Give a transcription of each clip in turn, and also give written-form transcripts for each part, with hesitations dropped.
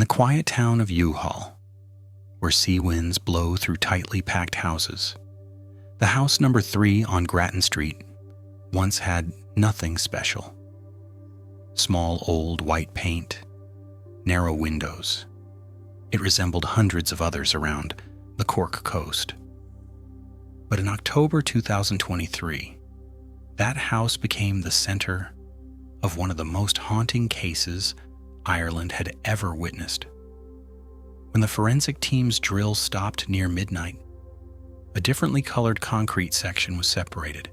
the quiet town of U-Haul, where sea winds blow through tightly packed houses, the house number 3 on Grattan Street once had nothing special. Small old white paint, narrow windows. It resembled hundreds of others around the Cork coast. But in October 2023, that house became the center of one of the most haunting cases Ireland had ever witnessed. When the forensic team's drill stopped near midnight, a differently colored concrete section was separated.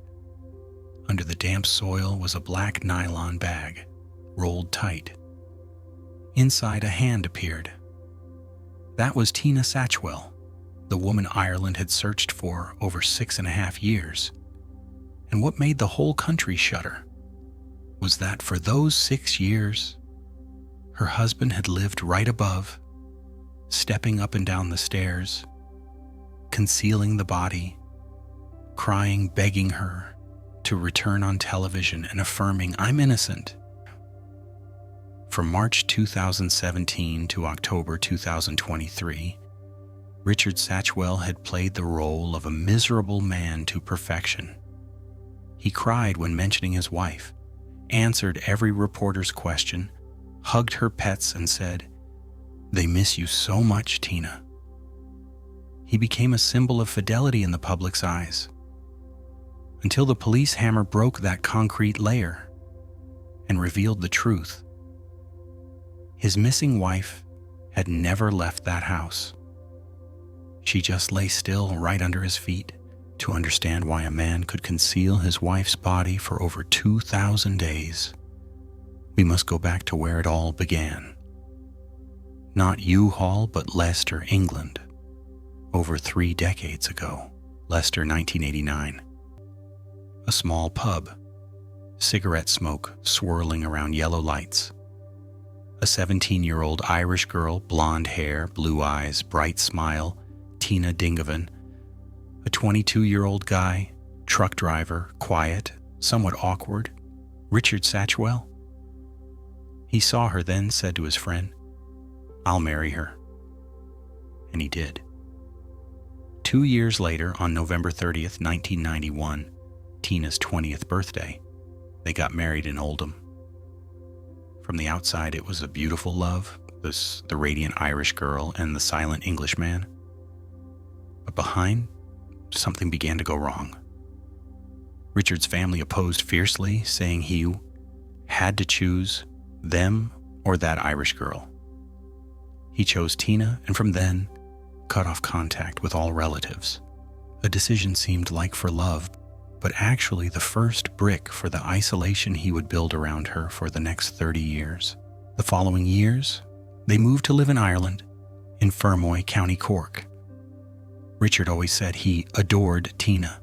Under the damp soil was a black nylon bag, rolled tight. Inside, a hand appeared. That was Tina Satchwell, the woman Ireland had searched for over 6.5 years. And what made the whole country shudder was that for those 6 years, her husband had lived right above, stepping up and down the stairs, concealing the body, crying, begging her to return on television and affirming, "I'm innocent." From March 2017 to October 2023, Richard Satchwell had played the role of a miserable man to perfection. He cried when mentioning his wife, answered every reporter's question, hugged her pets and said, "They miss you so much, Tina." He became a symbol of fidelity in the public's eyes, until the police hammer broke that concrete layer and revealed the truth. His missing wife had never left that house. She just lay still right under his feet to understand why a man could conceal his wife's body for over 2,000 days. We must go back to where it all began. Not U-Haul, but Leicester, England, over 3 decades ago. Leicester, 1989. A small pub, cigarette smoke swirling around yellow lights. A 17-year-old Irish girl, blonde hair, blue eyes, bright smile, Tina Dingovan. A 22-year-old guy, truck driver, quiet, somewhat awkward, Richard Satchwell. He saw her, then said to his friend, "I'll marry her." And he did. 2 years later, on November 30th, 1991, Tina's 20th birthday, they got married in Oldham. From the outside, it was a beautiful love, the radiant Irish girl and the silent English man. But behind, something began to go wrong. Richard's family opposed fiercely, saying he had to choose them or that Irish girl. He chose Tina, and from then, cut off contact with all relatives. A decision seemed like for love, but actually the first brick for the isolation he would build around her for the next 30 years. The following years, they moved to live in Ireland, in Fermoy, County Cork. Richard always said he adored Tina.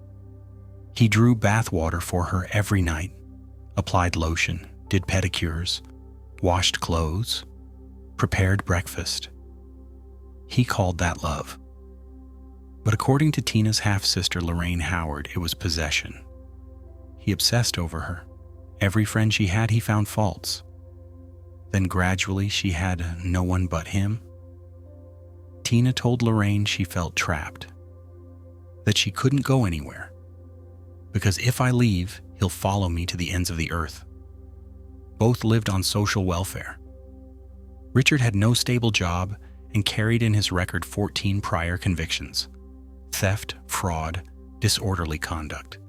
He drew bathwater for her every night, applied lotion, did pedicures, washed clothes, prepared breakfast. He called that love. But according to Tina's half-sister Lorraine Howard, it was possession. He obsessed over her. Every friend she had, he found faults. Then gradually she had no one but him. Tina told Lorraine she felt trapped, that she couldn't go anywhere, because if I leave, he'll follow me to the ends of the earth. Both lived on social welfare. Richard had no stable job and carried in his record 14 prior convictions: theft, fraud, disorderly conduct.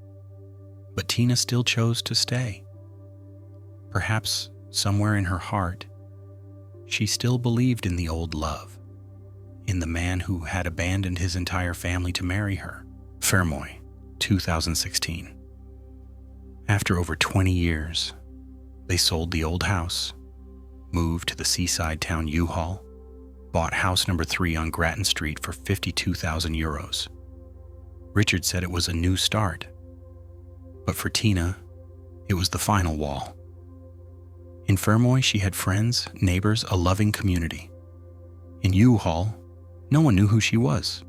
But Tina still chose to stay. Perhaps somewhere in her heart, she still believed in the old love, in the man who had abandoned his entire family to marry her. Fermoy, 2016. After over 20 years, they sold the old house, moved to the seaside town U-Haul, bought house number 3 on Grattan Street for €52,000. Richard said it was a new start, but for Tina, it was the final wall. In Fermoy, she had friends, neighbors, a loving community. In U-Haul, no one knew who she was.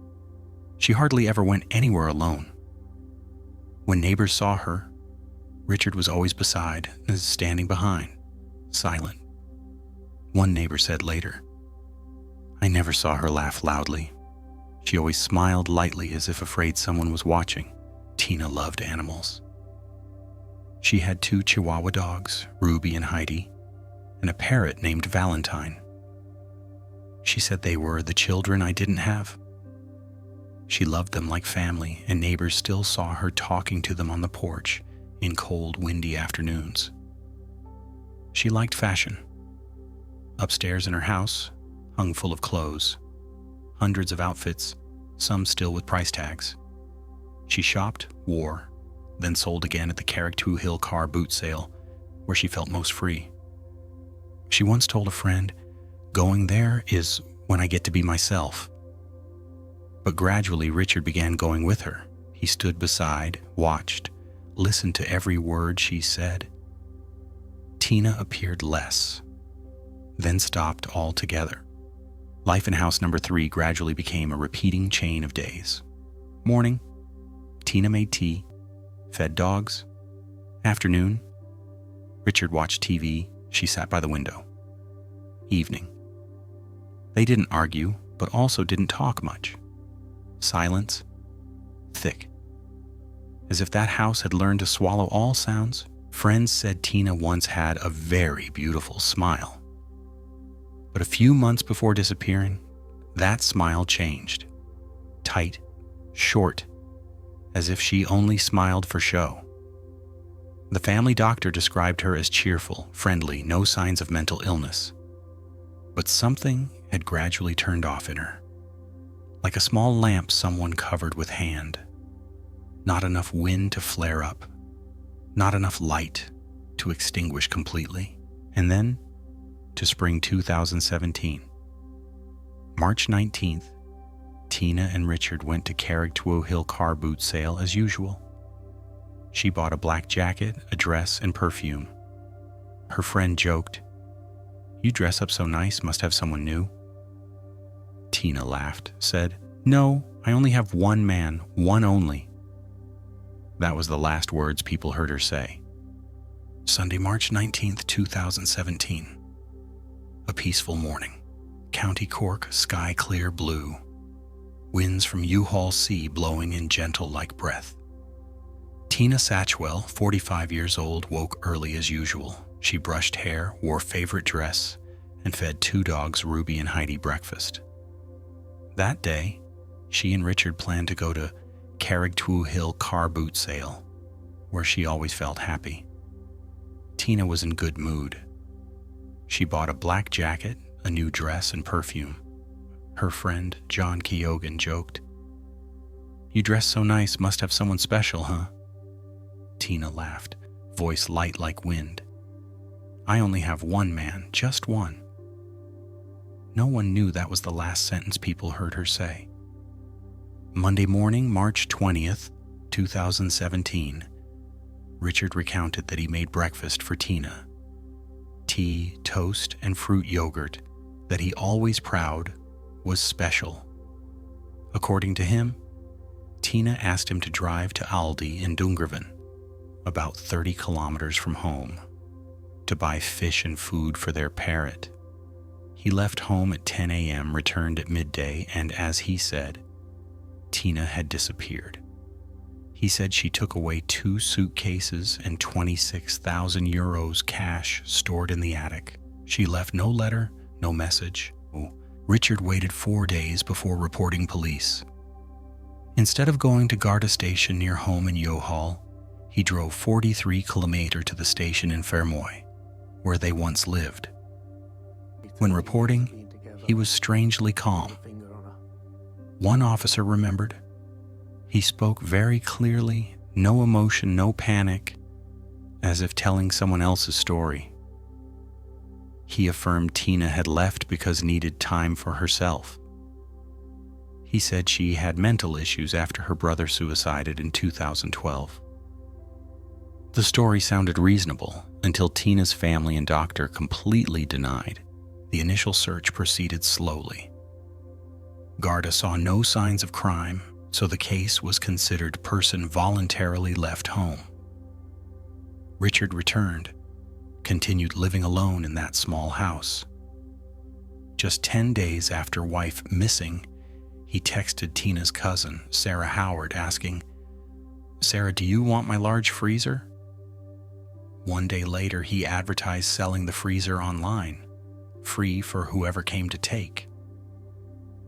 She hardly ever went anywhere alone. When neighbors saw her, Richard was always beside, standing behind, silent. One neighbor said later, I never saw her laugh loudly. She always smiled lightly as if afraid someone was watching. Tina loved animals. She had 2 Chihuahua dogs, Ruby and Heidi, and a parrot named Valentine. She said they were the children I didn't have. She loved them like family, and neighbors still saw her talking to them on the porch in cold, windy afternoons. She liked fashion. Upstairs in her house, hung full of clothes, hundreds of outfits, some still with price tags. She shopped, wore, then sold again at the Carrick-2 Hill car boot sale, where she felt most free. She once told a friend, "Going there is when I get to be myself." But gradually Richard began going with her. He stood beside, watched, listened to every word she said. Tina appeared less, then stopped altogether. Life in house number 3 gradually became a repeating chain of days. Morning, Tina made tea, fed dogs. Afternoon, Richard watched TV. She sat by the window. Evening. They didn't argue, but also didn't talk much. Silence, thick. As if that house had learned to swallow all sounds. Friends said Tina once had a very beautiful smile. But a few months before disappearing, that smile changed. Tight, short, as if she only smiled for show. The family doctor described her as cheerful, friendly, no signs of mental illness. But something had gradually turned off in her. Like a small lamp someone covered with hand. Not enough wind to flare up. Not enough light to extinguish completely. And then, to spring 2017. March 19th, Tina and Richard went to Carrick-2 Hill car boot sale as usual. She bought a black jacket, a dress, and perfume. Her friend joked, "You dress up so nice, must have someone new." Tina laughed, said, "No, I only have one man, one only." That was the last words people heard her say. Sunday, March 19th, 2017. A peaceful morning. County Cork, sky clear blue. Winds from Youghal Sea blowing in gentle like breath. Tina Satchwell, 45 years old, woke early as usual. She brushed hair, wore favorite dress, and fed 2 dogs, Ruby and Heidi, breakfast. That day, she and Richard planned to go to Carrick-2 Hill car boot sale, where she always felt happy. Tina was in good mood. She bought a black jacket, a new dress, and perfume. Her friend, John Keoghan, joked, "You dress so nice, must have someone special, huh?" Tina laughed, voice light like wind. "I only have one man, just one." No one knew that was the last sentence people heard her say. Monday morning, March 20th, 2017, Richard recounted that he made breakfast for Tina. Tea, toast, and fruit yogurt that he always proud was special. According to him, Tina asked him to drive to Aldi in Dungarvan, about 30 kilometers from home, to buy fish and food for their parrot. He left home at 10 a.m., returned at midday, and as he said, Tina had disappeared. He said she took away 2 suitcases and 26,000 euros cash stored in the attic. She left no letter, no message. Richard waited 4 days before reporting police. Instead of going to Garda station near home in Youghal, he drove 43 kilometers to the station in Fermoy, where they once lived. When reporting, he was strangely calm. One officer remembered. He spoke very clearly, no emotion, no panic, as if telling someone else's story. He affirmed Tina had left because needed time for herself. He said she had mental issues after her brother suicided in 2012. The story sounded reasonable until Tina's family and doctor completely denied. The initial search proceeded slowly. Garda saw no signs of crime, so the case was considered person voluntarily left home. Richard returned, continued living alone in that small house. Just 10 days after wife missing, he texted Tina's cousin, Sarah Howard, asking, "Sarah, do you want my large freezer?" One day later, he advertised selling the freezer online, free for whoever came to take.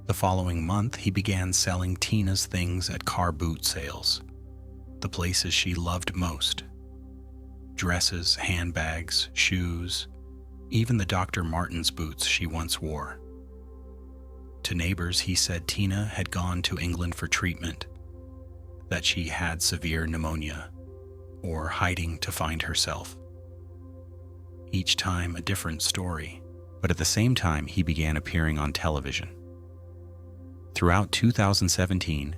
The following month, he began selling Tina's things at car boot sales, the places she loved most. Dresses, handbags, shoes, even the Dr. Martens boots she once wore. To neighbors, he said Tina had gone to England for treatment, that she had severe pneumonia, or hiding to find herself. Each time a different story, but at the same time he began appearing on television. Throughout 2017,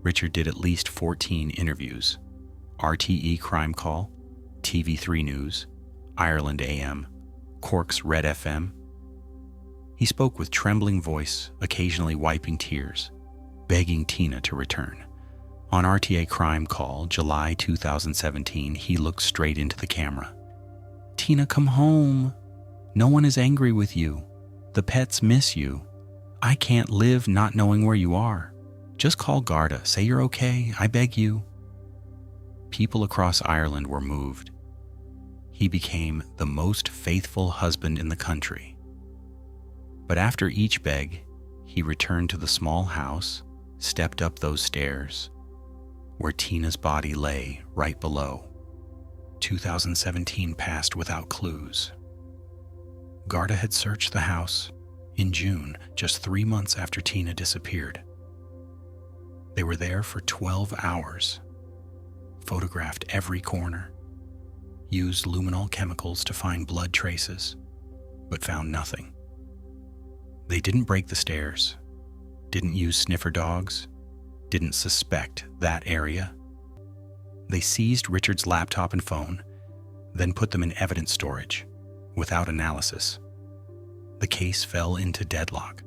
Richard did at least 14 interviews: RTE Crime Call, TV3 News, Ireland AM, Cork's Red FM. He spoke with trembling voice, occasionally wiping tears, begging Tina to return. On RTA Crime Call, July 2017, he looked straight into the camera. "Tina, come home. No one is angry with you. The pets miss you. I can't live not knowing where you are. Just call Garda. Say you're okay. I beg you." People across Ireland were moved. He became the most faithful husband in the country. But after each beg, he returned to the small house, stepped up those stairs, where Tina's body lay right below. 2017 passed without clues. Garda had searched the house in June, just 3 months after Tina disappeared. They were there for 12 hours, photographed every corner, used luminol chemicals to find blood traces, but found nothing. They didn't break the stairs, didn't use sniffer dogs, didn't suspect that area. They seized Richard's laptop and phone, then put them in evidence storage, without analysis. The case fell into deadlock.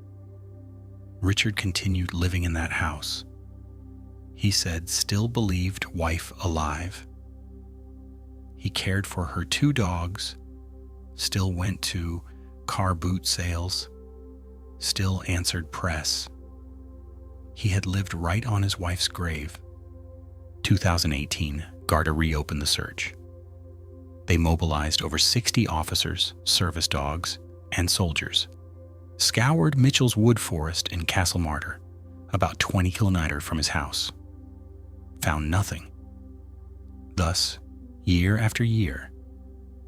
Richard continued living in that house. He said still believed wife alive. He cared for her 2 dogs, still went to car boot sales, still answered press. He had lived right on his wife's grave. 2018, Garda reopened the search. They mobilized over 60 officers, service dogs, and soldiers, scoured Mitchell's wood forest in Castlemartyr, about 20 kilometers from his house. Found nothing. Thus, year after year,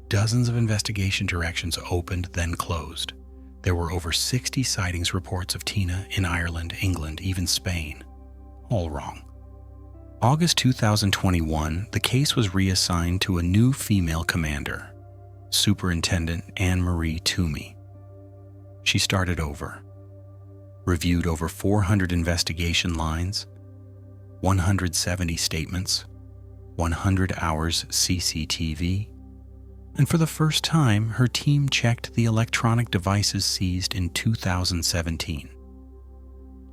dozens of investigation directions opened, then closed. There were over 60 sightings reports of Tina in Ireland, England, even Spain. All wrong. August 2021, the case was reassigned to a new female commander, Superintendent Anne-Marie Toomey. She started over, reviewed over 400 investigation lines, 170 statements, 100 hours CCTV, and for the first time, her team checked the electronic devices seized in 2017.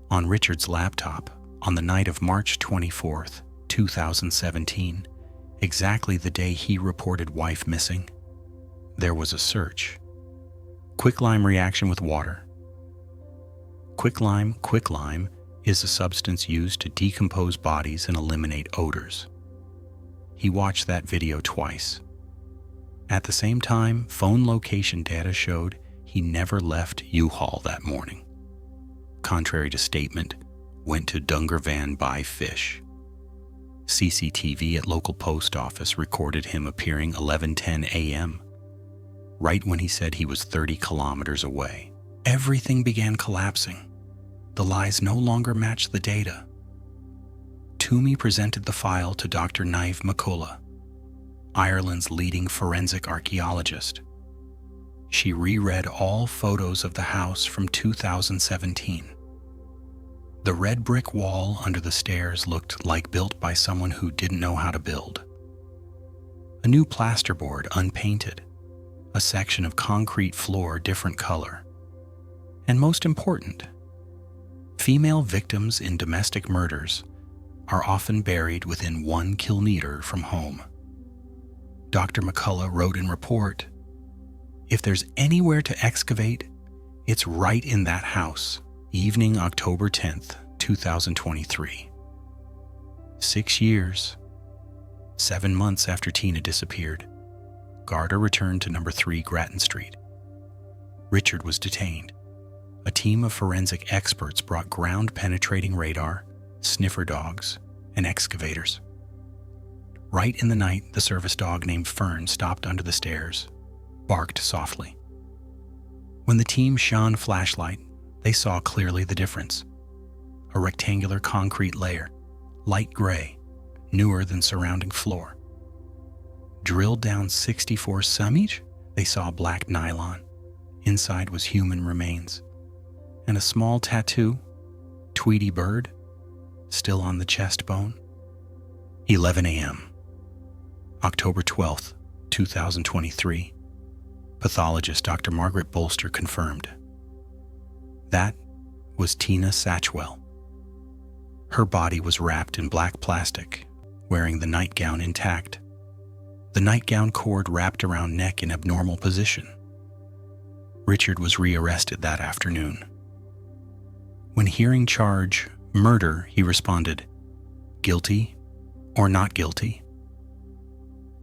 On Richard's laptop, on the night of March 24th, 2017, exactly the day he reported wife missing, there was a search. Quicklime reaction with water. Quicklime is a substance used to decompose bodies and eliminate odors. He watched that video twice. At the same time, phone location data showed he never left U-Haul that morning. Contrary to statement, went to Dungarvan buy fish. CCTV at local post office recorded him appearing 11:10 a.m., right when he said he was 30 kilometers away. Everything began collapsing. The lies no longer matched the data. Toomey presented the file to Dr. Niamh McCullough, Ireland's leading forensic archaeologist. She reread all photos of the house from 2017. The red brick wall under the stairs looked like built by someone who didn't know how to build. A new plasterboard unpainted, a section of concrete floor different color. And most important, female victims in domestic murders are often buried within 1 kilometer from home. Dr. McCullough wrote in report, "If there's anywhere to excavate, It's right in that house, evening October 10th, 2023. 6 years, 7 months after Tina disappeared, Garda returned to number 3 Grattan Street. Richard was detained. A team of forensic experts brought ground-penetrating radar, sniffer dogs, and excavators. Right in the night, the service dog named Fern stopped under the stairs, barked softly. When the team shone flashlight, they saw clearly the difference. A rectangular concrete layer, light gray, newer than surrounding floor. Drilled down 64 cm, they saw black nylon. Inside was human remains. And a small tattoo, Tweety bird, still on the chest bone. 11 a.m. October 12th, 2023. Pathologist Dr. Margaret Bolster confirmed. That was Tina Satchwell. Her body was wrapped in black plastic, wearing the nightgown intact. The nightgown cord wrapped around neck in abnormal position. Richard was rearrested that afternoon. When hearing charge murder, he responded, "Guilty or not guilty?"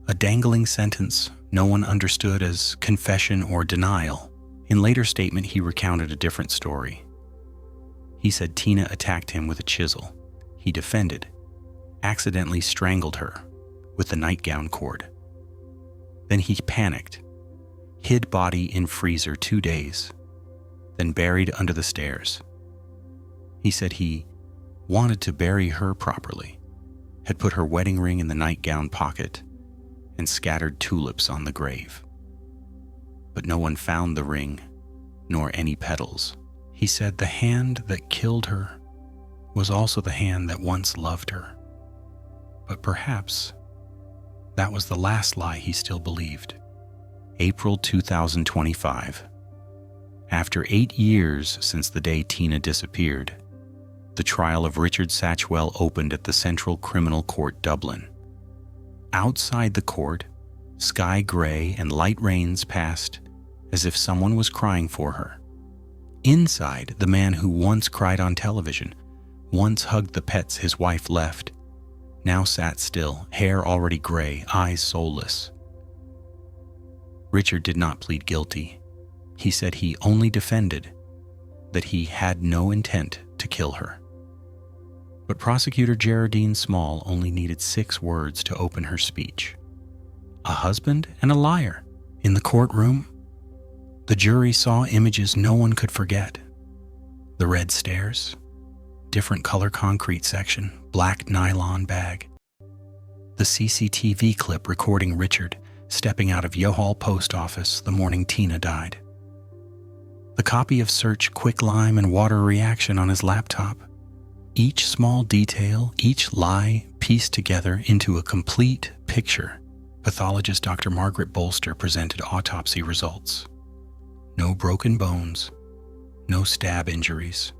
A dangling sentence no one understood as confession or denial. In later statement, he recounted a different story. He said Tina attacked him with a chisel. He defended, accidentally strangled her with the nightgown cord. Then he panicked, hid body in freezer 2 days, then buried under the stairs. He said he wanted to bury her properly, had put her wedding ring in the nightgown pocket, and scattered tulips on the grave. But no one found the ring, nor any petals. He said the hand that killed her was also the hand that once loved her. But perhaps that was the last lie he still believed. April 2025. After 8 years since the day Tina disappeared, the trial of Richard Satchwell opened at the Central Criminal Court, Dublin. Outside the court, sky gray and light rains passed as if someone was crying for her. Inside, the man who once cried on television, once hugged the pets his wife left, now sat still, hair already gray, eyes soulless. Richard did not plead guilty. He said he only defended, that he had no intent to kill her. But prosecutor Geraldine Small only needed 6 words to open her speech. A husband and a liar. In the courtroom, the jury saw images no one could forget. The red stairs, different color concrete section, black nylon bag. The CCTV clip recording Richard stepping out of Yohal post office the morning Tina died. The copy of search quicklime and water reaction on his laptop. Each small detail, each lie pieced together into a complete picture. Pathologist Dr. Margaret Bolster presented autopsy results. No broken bones, no stab injuries,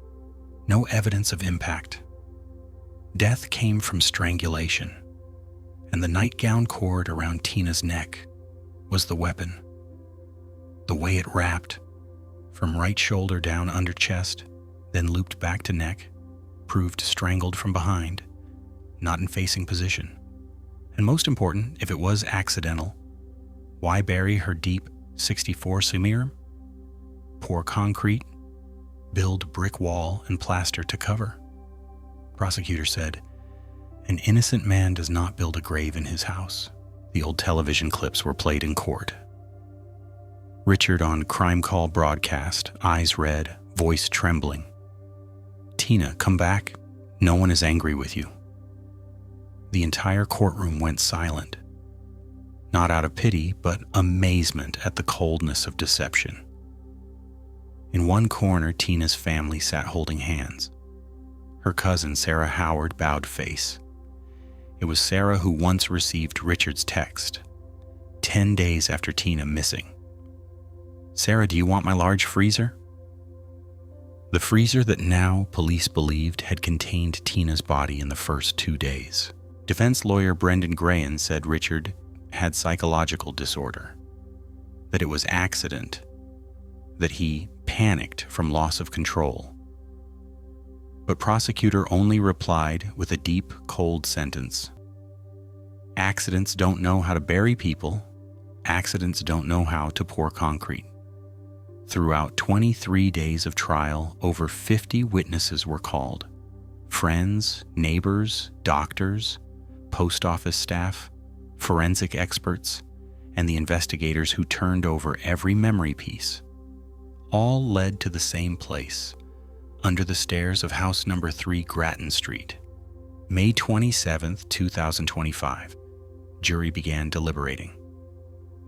no evidence of impact. Death came from strangulation, and the nightgown cord around Tina's neck was the weapon. The way it wrapped, from right shoulder down under chest, then looped back to neck, proved strangled from behind, not in facing position. And most important, if it was accidental, why bury her deep 64 cm? Pour concrete, build brick wall and plaster to cover. Prosecutor said, "An innocent man does not build a grave in his house." The old television clips were played in court. Richard on crime call broadcast, eyes red, voice trembling. "Tina, come back. No one is angry with you." The entire courtroom went silent, not out of pity, but amazement at the coldness of deception. In one corner, Tina's family sat holding hands. Her cousin, Sarah Howard, bowed face. It was Sarah who once received Richard's text, 10 days after Tina missing. "Sarah, do you want my large freezer?" The freezer that now police believed had contained Tina's body in the first 2 days. Defense lawyer Brendan Grahan said Richard had psychological disorder, that it was accident, that he panicked from loss of control. But prosecutor only replied with a deep, cold sentence. Accidents don't know how to bury people. Accidents don't know how to pour concrete. Throughout 23 days of trial, over 50 witnesses were called. Friends, neighbors, doctors, post office staff, forensic experts, and the investigators who turned over every memory piece. All led to the same place, under the stairs of house number 3 Grattan Street. May 27, 2025, jury began deliberating.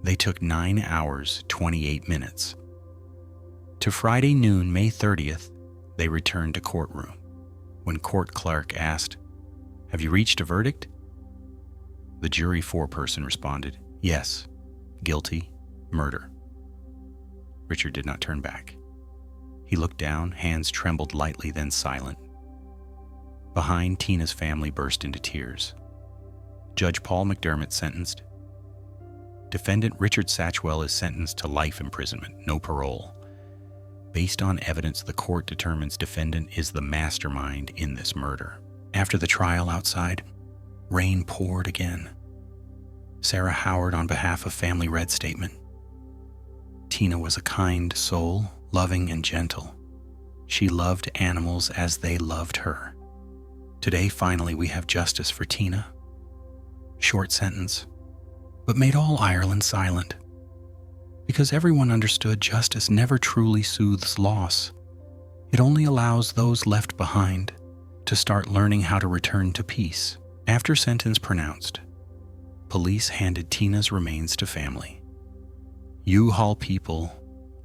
They took 9 hours, 28 minutes. To Friday noon, May 30th, they returned to courtroom. When court clerk asked, "Have you reached a verdict?" The jury foreperson responded, "Yes, guilty, murder." Richard did not turn back. He looked down, hands trembled lightly, then silent. Behind, Tina's family burst into tears. Judge Paul McDermott sentenced. Defendant Richard Satchwell is sentenced to life imprisonment, no parole. Based on evidence, the court determines defendant is the mastermind in this murder. After the trial outside, rain poured again. Sarah Howard, on behalf of Family, read statement. Tina was a kind soul, loving and gentle. She loved animals as they loved her. Today, finally, we have justice for Tina. Short sentence, but made all Ireland silent. Because everyone understood justice never truly soothes loss. It only allows those left behind to start learning how to return to peace. After sentence pronounced, police handed Tina's remains to family. U-Haul people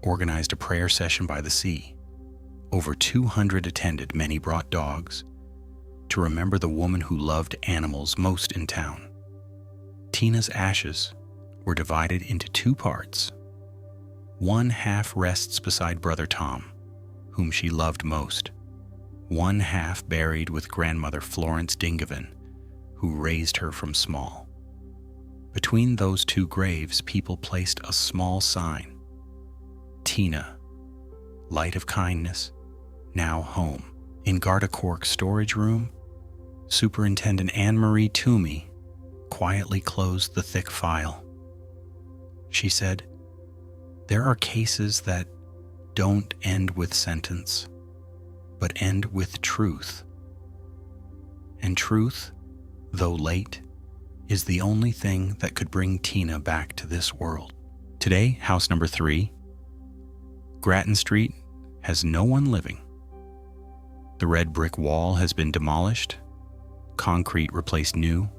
organized a prayer session by the sea. Over 200 attended, many brought dogs, to remember the woman who loved animals most in town. Tina's ashes were divided into 2 parts. One half rests beside brother Tom, whom she loved most. One half buried with grandmother Florence Dingovan, who raised her from small. Between those 2 graves, people placed a small sign. Tina, light of kindness, now home. In Garda Cork's storage room, Superintendent Anne-Marie Toomey quietly closed the thick file. She said, "There are cases that don't end with sentence, but end with truth. And truth, though late, is the only thing that could bring Tina back to this world." Today, house number 3, Grattan Street, has no one living. The red brick wall has been demolished, concrete replaced new.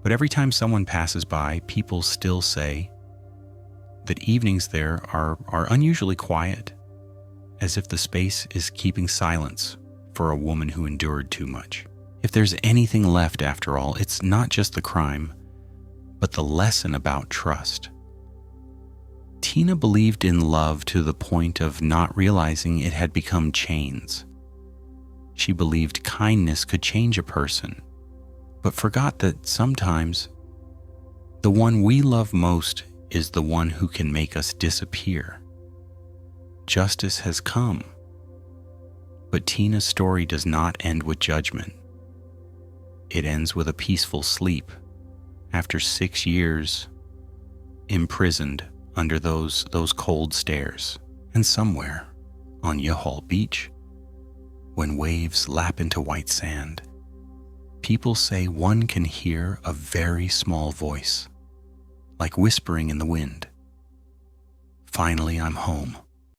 But every time someone passes by, people still say that evenings there are unusually quiet, as if the space is keeping silence for a woman who endured too much. If there's anything left after all, it's not just the crime, but the lesson about trust. Tina believed in love to the point of not realizing it had become chains. She believed kindness could change a person, but forgot that sometimes the one we love most is the one who can make us disappear. Justice has come, but Tina's story does not end with judgment. It ends with a peaceful sleep after 6 years imprisoned under those cold stairs. And somewhere on U-Haul Beach, when waves lap into white sand, people say one can hear a very small voice, like whispering in the wind. "Finally, I'm home."